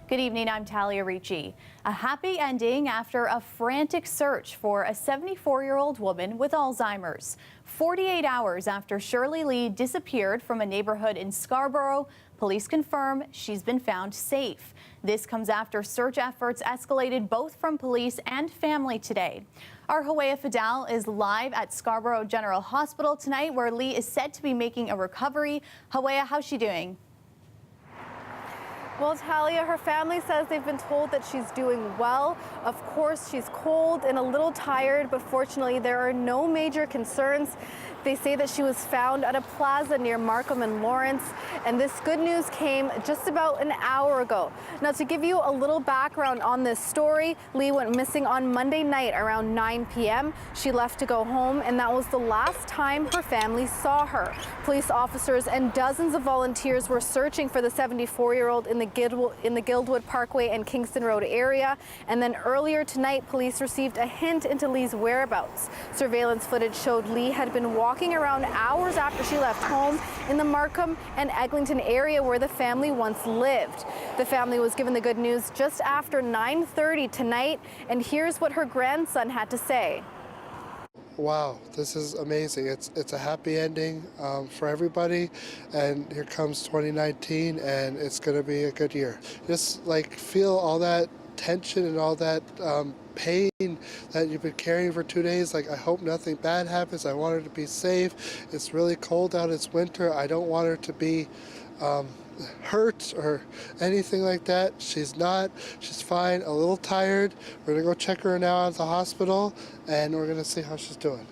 Good evening, I'm Talia Ricci. A happy ending after a frantic search for a 74-year-old woman with Alzheimer's. 48 hours after Shirley Lee disappeared from a neighborhood in Scarborough, police confirm she's been found safe. This comes after search efforts escalated both from police and family today. Our Hoea Fidel is live at Scarborough General Hospital tonight, where Lee is said to be making a recovery. Hoea, how's she doing? Well, Talia, her family says they've been told that she's doing well. Of course, she's cold and a little tired, but fortunately, there are no major concerns. They say that she was found at a plaza near Markham and Lawrence, and this good news came just about an hour ago. Now, to give you a little background on this story, Lee went missing on Monday night around 9 p.m. She left to go home, and that was the last time her family saw her. Police officers and dozens of volunteers were searching for the 74-year-old in the Guildwood Parkway and Kingston Road area. And then earlier tonight, police received a hint into Lee's whereabouts. Surveillance footage showed Lee had been walking around hours after she left home in the Markham and Eglinton area where the family once lived. The family was given the good news just after 9:30 tonight, and here's what her grandson had to say. Wow, this is amazing. It's a happy ending for everybody, and here comes 2019, and it's going to be a good year. Just like feel all that tension and all that pain that you've been carrying for 2 days. Like, I hope nothing bad happens. I want her to be safe. It's really cold out. It's winter. I don't want her to be hurt or anything like that. She's not. She's fine. A little tired. We're gonna go check her now at the hospital, and we're gonna see how she's doing.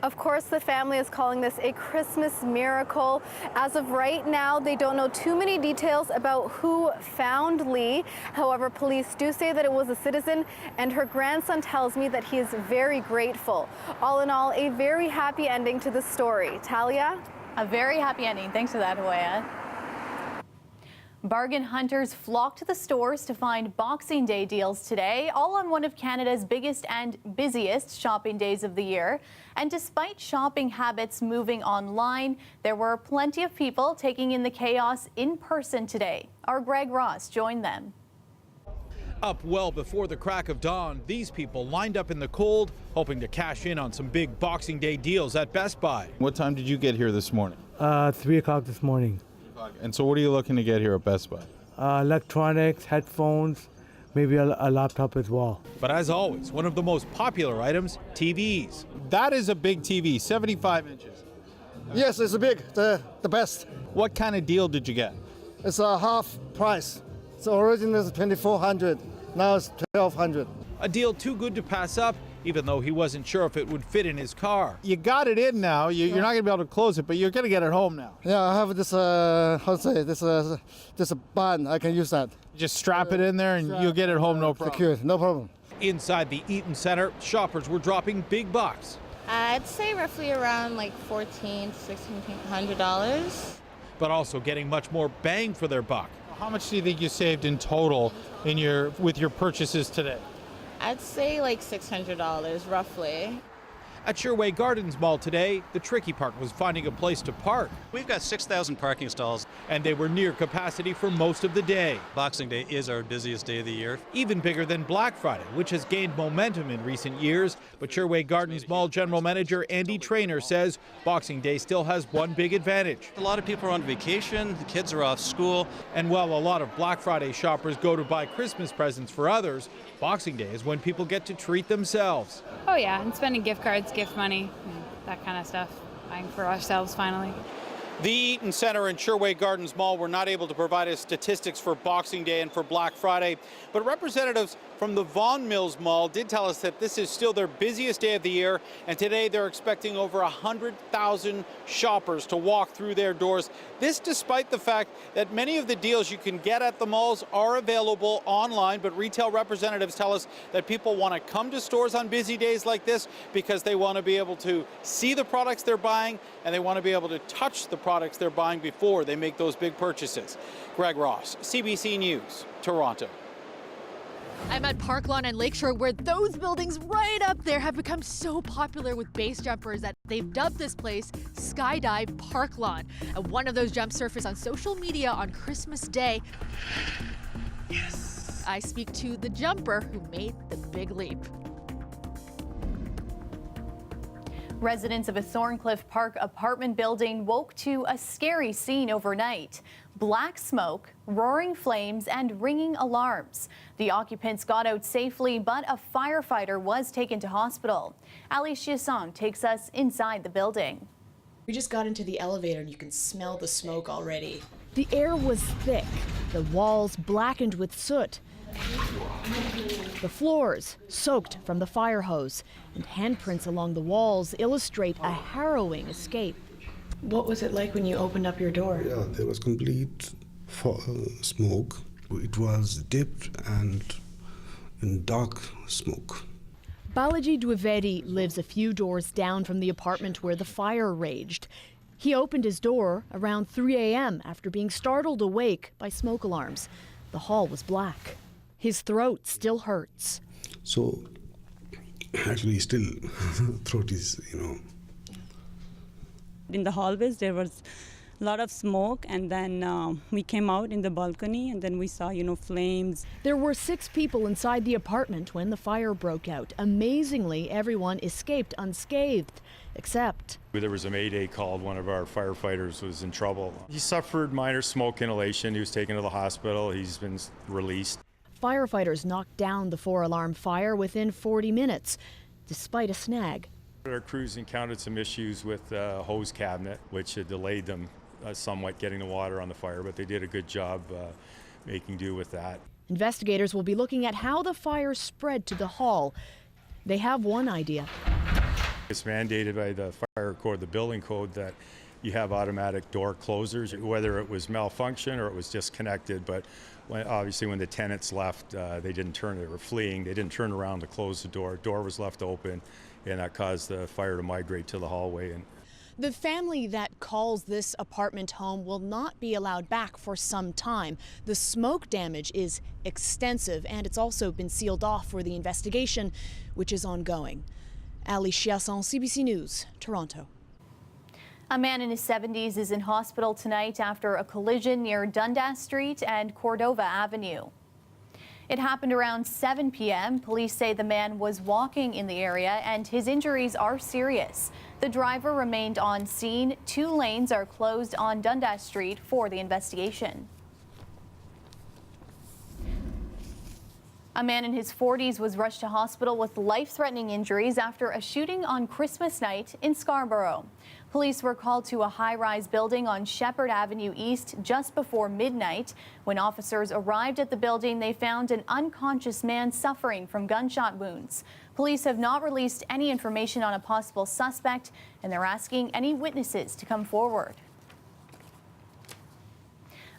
Of course, the family is calling this a Christmas miracle. As of right now, they don't know too many details about who found Lee. However, police do say that it was a citizen, and her grandson tells me that he is very grateful. All in all, a very happy ending to the story. Talia? A very happy ending. Thanks for that, Hoea. Bargain hunters flocked to the stores to find Boxing Day deals today, all on one of Canada's biggest and busiest shopping days of the year. And despite shopping habits moving online, there were plenty of people taking in the chaos in person today. Our Greg Ross joined them. Up well before the crack of dawn, these people lined up in the cold, hoping to cash in on some big Boxing Day deals at Best Buy. What time did you get here this morning? 3 o'clock this morning. And so what are you looking to get here at Best Buy? Electronics, headphones, maybe a laptop as well. But as always, one of the most popular items, TVs. That is a big TV, 75 inches. Yes, it's big, the best. What kind of deal did you get? It's a half price. So originally it's $2,400, now it's $1,200. A deal too good to pass up, even though he wasn't sure if it would fit in his car. You got it in now. You're not going to be able to close it, but you're going to get it home now. Yeah, I have this, this band. I can use that. Just strap it in there and you'll get it home no problem. Secure, no problem. Inside the Eaton Centre, shoppers were dropping big bucks. I'd say roughly around like $1,400 to $1,600. But also getting much more bang for their buck. How much do you think you saved in total with your purchases today? I'd say like $600 roughly. At Sherway Gardens Mall today, the tricky part was finding a place to park. We've got 6,000 parking stalls. And they were near capacity for most of the day. Boxing Day is our busiest day of the year. Even bigger than Black Friday, which has gained momentum in recent years. But Sherway Gardens Mall General Manager Andy Traynor says Boxing Day still has one big advantage. A lot of people are on vacation, the kids are off school. And while a lot of Black Friday shoppers go to buy Christmas presents for others, Boxing Day is when people get to treat themselves. Oh yeah, and spending gift cards, gift money, that kind of stuff, buying for ourselves finally. The Eaton Centre and Sherway Gardens Mall were not able to provide us statistics for Boxing Day and for Black Friday, but representatives from the Vaughan Mills Mall did tell us that this is still their busiest day of the year, and today they're expecting over 100,000 shoppers to walk through their doors. This despite the fact that many of the deals you can get at the malls are available online, but retail representatives tell us that people want to come to stores on busy days like this because they want to be able to see the products they're buying, and they want to be able to touch the products they're buying before they make those big purchases. Greg Ross, CBC News, Toronto. I'm at Park Lawn and Lakeshore, where those buildings right up there have become so popular with base jumpers that they've dubbed this place Skydive Park Lawn. And one of those jumps surfaced on social media on Christmas Day. Yes. I speak to the jumper who made the big leap. Residents of a Thorncliffe Park apartment building woke to a scary scene overnight. Black smoke, roaring flames, and ringing alarms. The occupants got out safely, but a firefighter was taken to hospital. Ali Chiasson takes us inside the building. We just got into the elevator and you can smell the smoke already. The air was thick, the walls blackened with soot. The floors soaked from the fire hose, and handprints along the walls illustrate a harrowing escape. What was it like when you opened up your door? Yeah, there was complete smoke. It was dipped and in dark smoke. Balaji Dwivedi lives a few doors down from the apartment where the fire raged. He opened his door around 3 a.m. after being startled awake by smoke alarms. The hall was black. His throat still hurts. So, actually, still, throat is, In the hallways, there was a lot of smoke, and then we came out in the balcony, and then we saw, flames. There were 6 people inside the apartment when the fire broke out. Amazingly, everyone escaped unscathed, except... There was a Mayday called. One of our firefighters was in trouble. He suffered minor smoke inhalation. He was taken to the hospital. He's been released. Firefighters knocked down the 4-alarm fire within 40 minutes, despite a snag. Our crews encountered some issues with the hose cabinet, which had delayed them somewhat getting the water on the fire, but they did a good job making do with that. Investigators will be looking at how the fire spread to the hall. They have one idea. It's mandated by the fire code, the building code, that you have automatic door closers, whether it was malfunction or it was disconnected. But obviously when the tenants left, they were fleeing, they didn't turn around to close the door. Door was left open, and that caused the fire to migrate to the hallway. The family that calls this apartment home will not be allowed back for some time. The smoke damage is extensive, and it's also been sealed off for the investigation, which is ongoing. Ali Chiasson, CBC News, Toronto. A man in his 70s is in hospital tonight after a collision near Dundas Street and Cordova Avenue. It happened around 7 p.m. Police say the man was walking in the area and his injuries are serious. The driver remained on scene. 2 lanes are closed on Dundas Street for the investigation. A man in his 40s was rushed to hospital with life-threatening injuries after a shooting on Christmas night in Scarborough. Police were called to a high-rise building on Shepherd Avenue East just before midnight. When officers arrived at the building, they found an unconscious man suffering from gunshot wounds. Police have not released any information on a possible suspect, and they're asking any witnesses to come forward.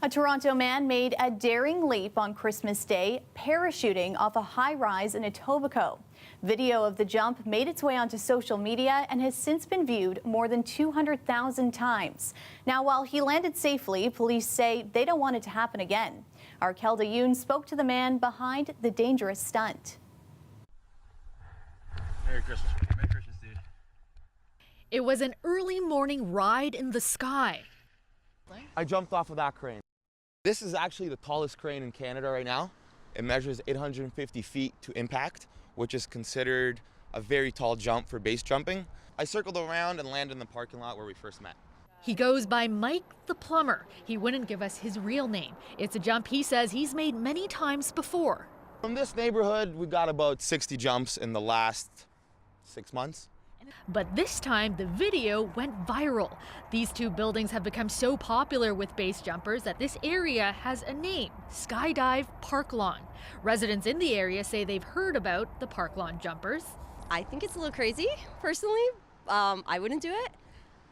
A Toronto man made a daring leap on Christmas Day, parachuting off a high-rise in Etobicoke. Video of the jump made its way onto social media and has since been viewed more than 200,000 times. Now, while he landed safely, police say they don't want it to happen again. Our Kelda Yoon spoke to the man behind the dangerous stunt. Merry Christmas. Merry Christmas, dude. It was an early morning ride in the sky. I jumped off of that crane. This is actually the tallest crane in Canada right now. It measures 850 feet to impact, which is considered a very tall jump for base jumping. I circled around and landed in the parking lot where we first met. He goes by Mike the Plumber. He wouldn't give us his real name. It's a jump he says he's made many times before. From this neighborhood, we got about 60 jumps in the last 6 months. But this time, the video went viral. These 2 buildings have become so popular with base jumpers that this area has a name, Skydive Park Lawn. Residents in the area say they've heard about the Park Lawn jumpers. I think it's a little crazy, personally. I wouldn't do it.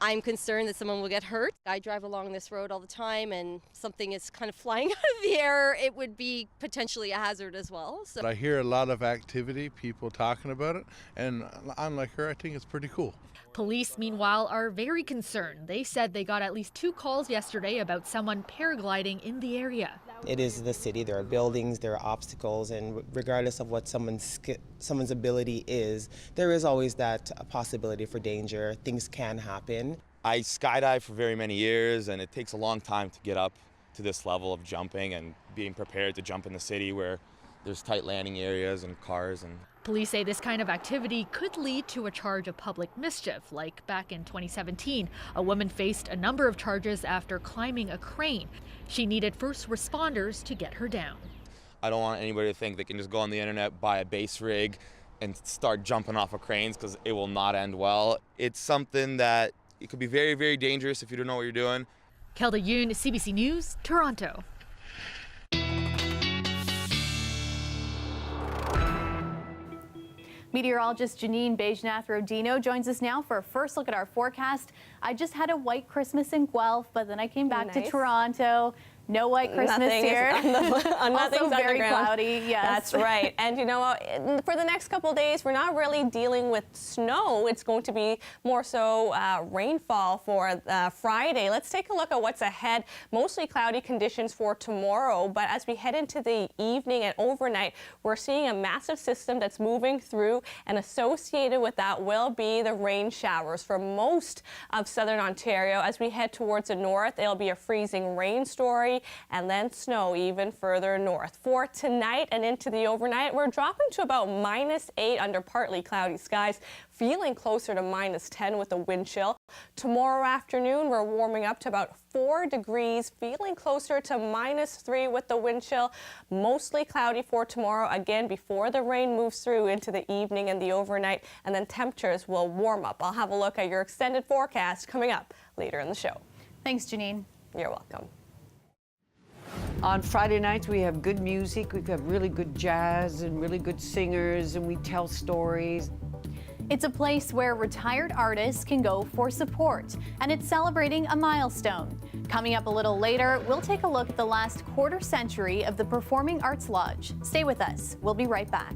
I'm concerned that someone will get hurt. I drive along this road all the time, and something is kind of flying out of the air. It would be potentially a hazard as well. So I hear a lot of activity, people talking about it, and unlike her, I think it's pretty cool. Police, meanwhile, are very concerned. They said they got at least 2 calls yesterday about someone paragliding in the area. It is the city. There are buildings, there are obstacles, and regardless of what someone's ability is, there is always that possibility for danger. Things can happen. I skydived for very many years, and it takes a long time to get up to this level of jumping and being prepared to jump in the city where there's tight landing areas and cars. And police say this kind of activity could lead to a charge of public mischief, like back in 2017. A woman faced a number of charges after climbing a crane. She needed first responders to get her down. I don't want anybody to think they can just go on the internet, buy a base rig, and start jumping off of cranes, because it will not end well. It's something that it could be very, very dangerous if you don't know what you're doing. Kelda Yoon, CBC News, Toronto. Meteorologist Janine Bejnath-Rodino joins us now for a first look at our forecast. I just had a white Christmas in Guelph, but then I came back to Toronto. No white Christmas here. Also very cloudy, yes. That's right. And you know what? For the next couple of days, we're not really dealing with snow. It's going to be more so rainfall for Friday. Let's take a look at what's ahead. Mostly cloudy conditions for tomorrow, but as we head into the evening and overnight, we're seeing a massive system that's moving through, and associated with that will be the rain showers for most of southern Ontario. As we head towards the north, it'll be a freezing rain story, and then snow even further north. For tonight and into the overnight, we're dropping to about -8 under partly cloudy skies, feeling closer to -10 with a wind chill. Tomorrow afternoon, we're warming up to about 4 degrees, feeling closer to -3 with the wind chill. Mostly cloudy for tomorrow, again, before the rain moves through into the evening and the overnight, and then temperatures will warm up. I'll have a look at your extended forecast coming up later in the show. Thanks, Janine. You're welcome. On Friday nights, we have good music. We've got really good jazz and really good singers, and we tell stories. It's a place where retired artists can go for support, and it's celebrating a milestone. Coming up a little later, we'll take a look at the last quarter century of the Performing Arts Lodge. Stay with us. We'll be right back.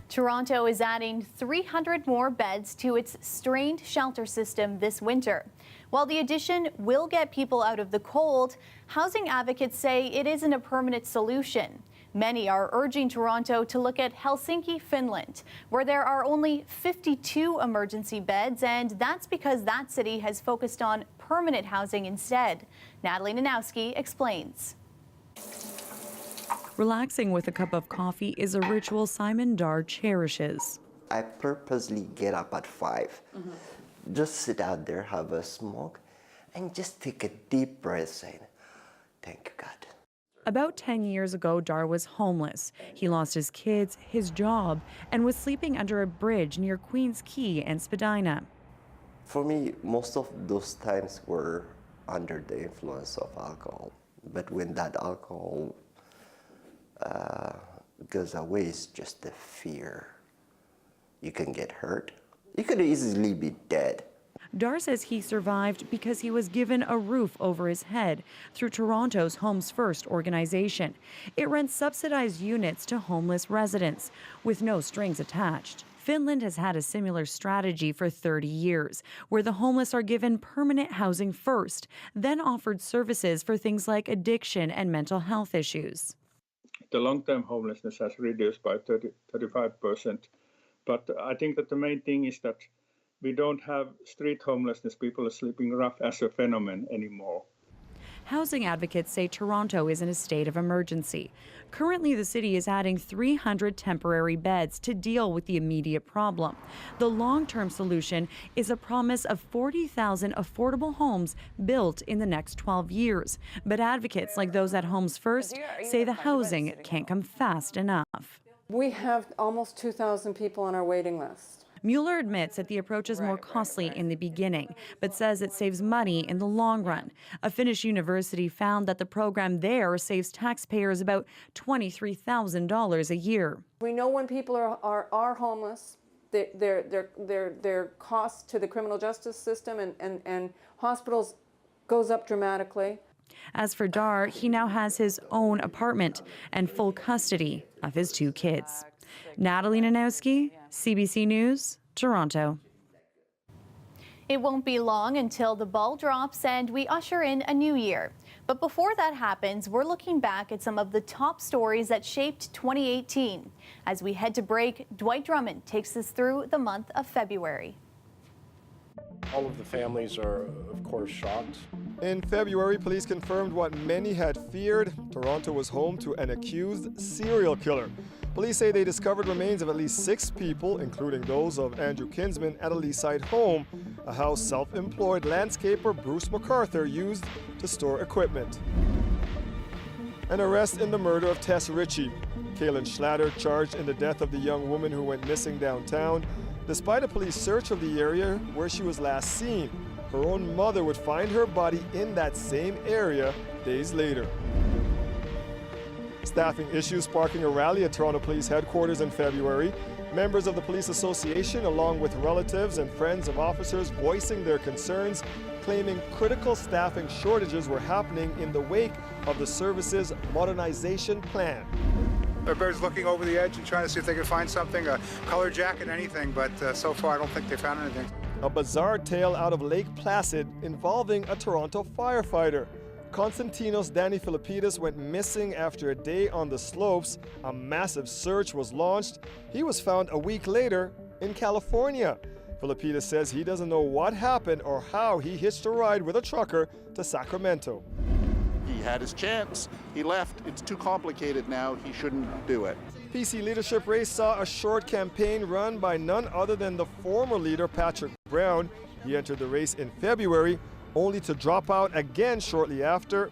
Toronto is adding 300 more beds to its strained shelter system this winter. While the addition will get people out of the cold, housing advocates say it isn't a permanent solution. Many are urging Toronto to look at Helsinki, Finland, where there are only 52 emergency beds, and that's because that city has focused on permanent housing instead. Natalie Nanowski explains. Relaxing with a cup of coffee is a ritual Simon Dar cherishes. I purposely get up at 5, just sit out there, have a smoke, and just take a deep breath saying, thank you, God. About 10 years ago, Dar was homeless. He lost his kids, his job, and was sleeping under a bridge near Queens Quay and Spadina. For me, most of those times were under the influence of alcohol. But when that alcohol goes away, it's just the fear. You can get hurt. You could easily be dead. Dar says he survived because he was given a roof over his head through Toronto's Homes First organization. It rents subsidized units to homeless residents with no strings attached. Finland has had a similar strategy for 30 years, where the homeless are given permanent housing first, then offered services for things like addiction and mental health issues. The long-term homelessness has reduced by 35%. But I think that the main thing is that we don't have street homelessness, people are sleeping rough as a phenomenon anymore. Housing advocates say Toronto is in a state of emergency. Currently, the city is adding 300 temporary beds to deal with the immediate problem. The long-term solution is a promise of 40,000 affordable homes built in the next 12 years. But advocates like those at Homes First say the housing can't come fast enough. We have almost 2,000 people on our waiting list. Mueller admits that the approach is more costly in the beginning, but says it saves money in the long run. A Finnish university found that the program there saves taxpayers about $23,000 a year. We know when people are homeless, their costs to the criminal justice system and hospitals goes up dramatically. As for Dar, he now has his own apartment and full custody of his 2 kids. Natalie Nanowski, CBC News, Toronto. It won't be long until the ball drops and we usher in a new year. But before that happens, we're looking back at some of the top stories that shaped 2018. As we head to break, Dwight Drummond takes us through the month of February. All of the families are, of course, shocked. In February, police confirmed what many had feared. Toronto was home to an accused serial killer. Police say they discovered remains of at least 6 people, including those of Andrew Kinsman, at a Leaside home, a house self-employed landscaper Bruce MacArthur used to store equipment. An arrest in the murder of Tess Ritchie. Kaylin Schlatter charged in the death of the young woman who went missing downtown. Despite a police search of the area where she was last seen, her own mother would find her body in that same area days later. Staffing issues sparking a rally at Toronto Police Headquarters in February. Members of the Police Association, along with relatives and friends of officers, voicing their concerns, claiming critical staffing shortages were happening in the wake of the service's modernization plan. Everybody's looking over the edge and trying to see if they can find something, a color jacket, anything, but so far I don't think they found anything. A bizarre tale out of Lake Placid involving a Toronto firefighter. Constantinos Danny Philippidis went missing after a day on the slopes. A massive search was launched. He was found a week later in California. Philippidis says he doesn't know what happened or how he hitched a ride with a trucker to Sacramento. He had his chance. He left. It's too complicated now. He shouldn't do it. PC leadership race saw a short campaign run by none other than the former leader, Patrick Brown. He entered the race in February, only to drop out again shortly after.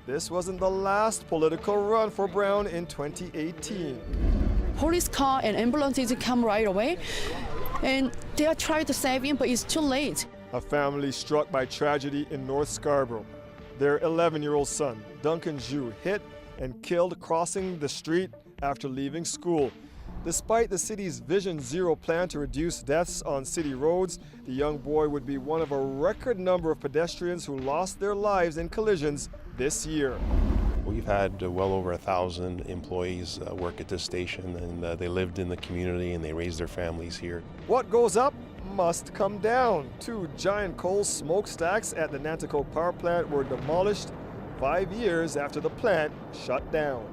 This wasn't the last political run for Brown in 2018. Police car and ambulances come right away, and they are trying to save him, but it's too late. A family struck by tragedy in North Scarborough. Their 11-year-old son, Duncan Zhu, hit and killed crossing the street after leaving school. Despite the city's Vision Zero plan to reduce deaths on city roads, the young boy would be one of a record number of pedestrians who lost their lives in collisions this year. We've had well over 1,000 employees work at this station, and they lived in the community and they raised their families here. What goes up must come down. 2 giant coal smokestacks at the Nanticoke power plant were demolished 5 years after the plant shut down.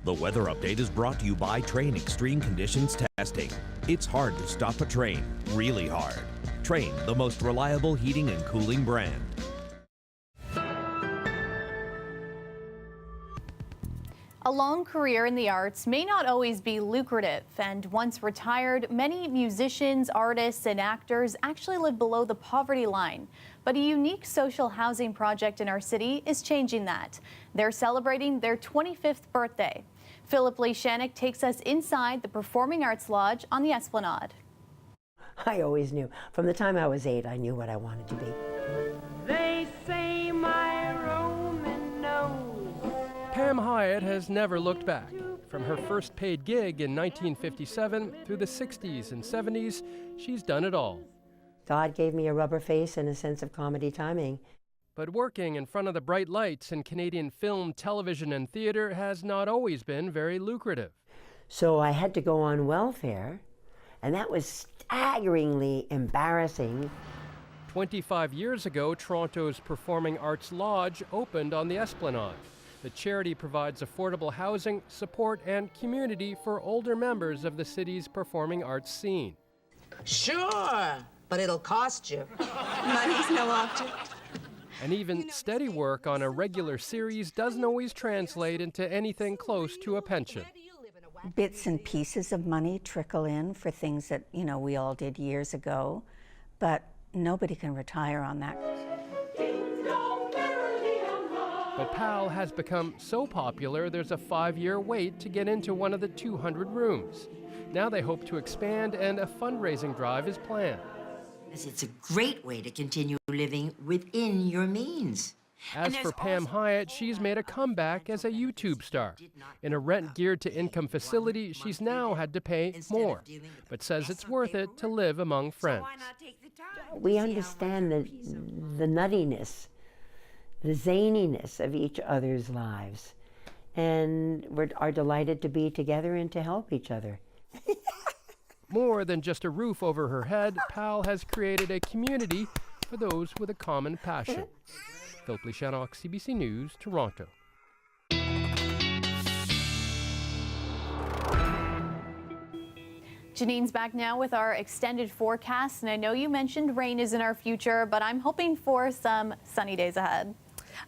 The weather update is brought to you by Train Extreme Conditions Testing. It's hard to stop a train, really hard. Train, the most reliable heating and cooling brand. A long career in the arts may not always be lucrative, and once retired, many musicians, artists, and actors actually live below the poverty line. But a unique social housing project in our city is changing that. They're celebrating their 25th birthday. Philip Lee Shannock takes us inside the Performing Arts Lodge on the Esplanade. I always knew. From the time I was 8, I knew what I wanted to be. They say my Roman nose. Pam Hyatt has never looked back. From her first paid gig in 1957 through the 60s and 70s, she's done it all. God gave me a rubber face and a sense of comedy timing. But working in front of the bright lights in Canadian film, television, and theater has not always been very lucrative. So I had to go on welfare, and that was staggeringly embarrassing. 25 years ago, Toronto's Performing Arts Lodge opened on the Esplanade. The charity provides affordable housing, support, and community for older members of the city's performing arts scene. Sure, but it'll cost you. Money's no object. And even steady work on a regular series doesn't always translate into anything close to a pension. Bits and pieces of money trickle in for things that, we all did years ago, but nobody can retire on that. But PAL has become so popular, there's a 5-year wait to get into one of the 200 rooms. Now they hope to expand, and a fundraising drive is planned. It's a great way to continue living within your means. As for Pam Hyatt, she's made a comeback as a YouTube star. In a rent-geared to income facility, she's now had to pay more, but says it's worth it to live among friends. We understand the nuttiness, the zaniness of each other's lives, and we are delighted to be together and to help each other. More than just a roof over her head, PAL has created a community for those with a common passion. Philip Lee Shannock, CBC News, Toronto. Janine's back now with our extended forecast, and I know you mentioned rain is in our future, but I'm hoping for some sunny days ahead.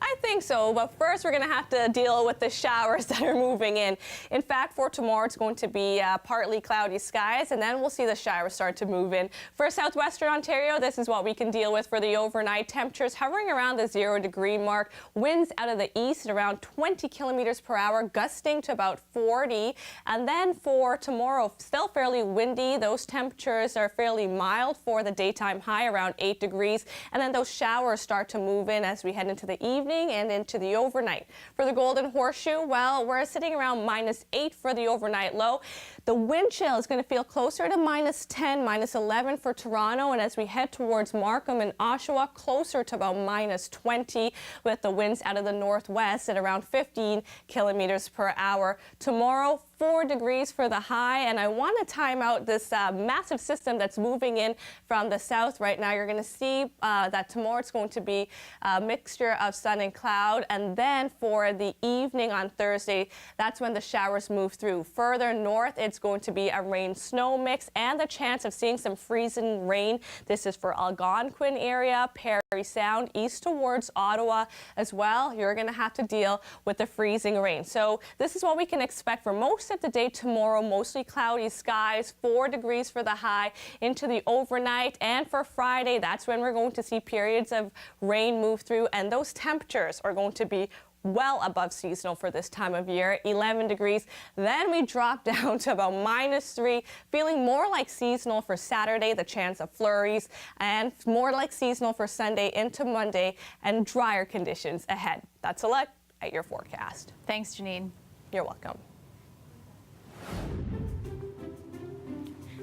I think so, but first we're going to have to deal with the showers that are moving in. In fact, for tomorrow, it's going to be partly cloudy skies, and then we'll see the showers start to move in. For southwestern Ontario, this is what we can deal with for the overnight. Temperatures hovering around the 0-degree mark. Winds out of the east at around 20 kilometers per hour, gusting to about 40. And then for tomorrow, still fairly windy. Those temperatures are fairly mild for the daytime high, around 8 degrees. And then those showers start to move in as we head into the evening and into the overnight. For the Golden Horseshoe, well, we're sitting around -8 for the overnight low. The wind chill is going to feel closer to -10, -11 for Toronto, and as we head towards Markham and Oshawa, closer to about -20, with the winds out of the northwest at around 15 kilometers per hour. Tomorrow, 4 degrees for the high, and I want to time out this massive system that's moving in from the south right now. You're going to see that tomorrow it's going to be a mixture of sun and cloud, and then for the evening on Thursday, that's when the showers move through. Further north, it's going to be a rain-snow mix and the chance of seeing some freezing rain. This is for Algonquin area, Parry Sound, east towards Ottawa as well. You're going to have to deal with the freezing rain. So this is what we can expect for most of the day tomorrow. Mostly cloudy skies, 4 degrees for the high into the overnight. And for Friday, that's when we're going to see periods of rain move through, and those temperatures are going to be well above seasonal for this time of year, 11 degrees. Then we drop down to about -3, feeling more like seasonal for Saturday, the chance of flurries, and more like seasonal for Sunday into Monday, and drier conditions ahead. That's a look at your forecast. Thanks, Janine. You're welcome.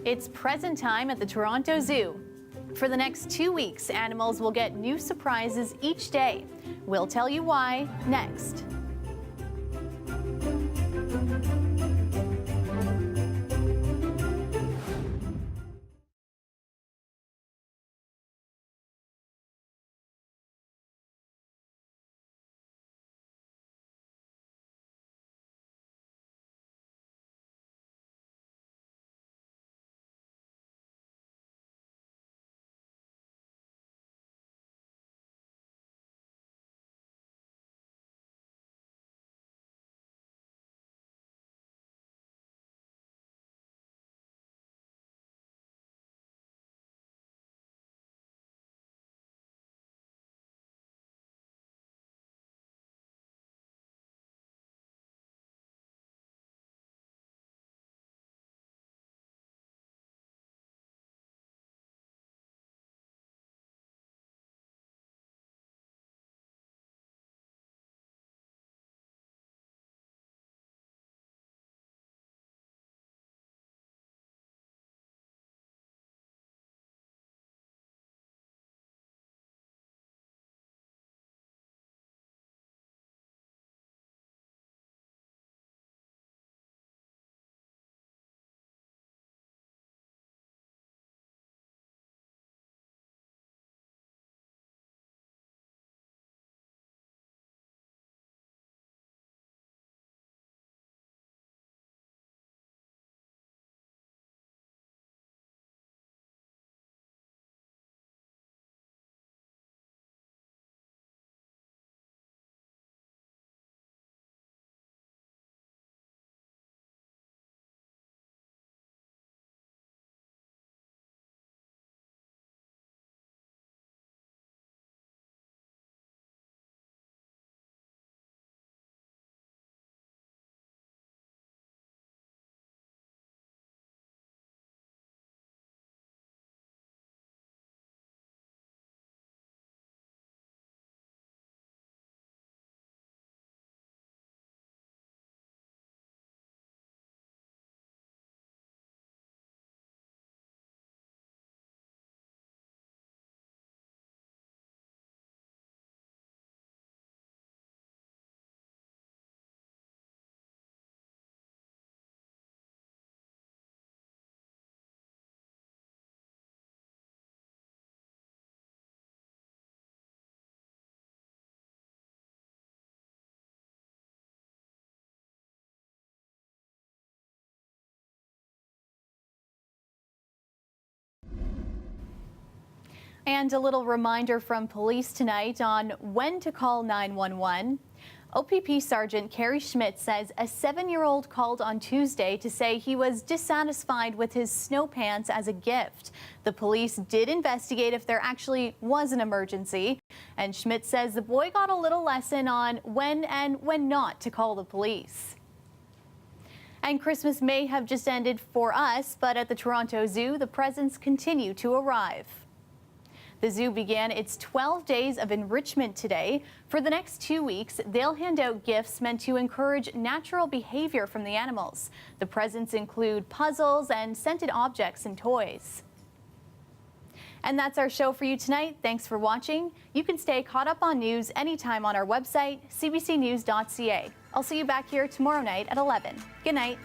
It's present time at the Toronto Zoo. For the next 2 weeks, animals will get new surprises each day. We'll tell you why next. And a little reminder from police tonight on when to call 911. OPP Sergeant Carrie Schmidt says a 7-year-old called on Tuesday to say he was dissatisfied with his snow pants as a gift. The police did investigate if there actually was an emergency, and Schmidt says the boy got a little lesson on when and when not to call the police. And Christmas may have just ended for us, but at the Toronto Zoo, the presents continue to arrive. The zoo began its 12 days of enrichment today. For the next 2 weeks, they'll hand out gifts meant to encourage natural behavior from the animals. The presents include puzzles and scented objects and toys. And that's our show for you tonight. Thanks for watching. You can stay caught up on news anytime on our website, cbcnews.ca. I'll see you back here tomorrow night at 11. Good night.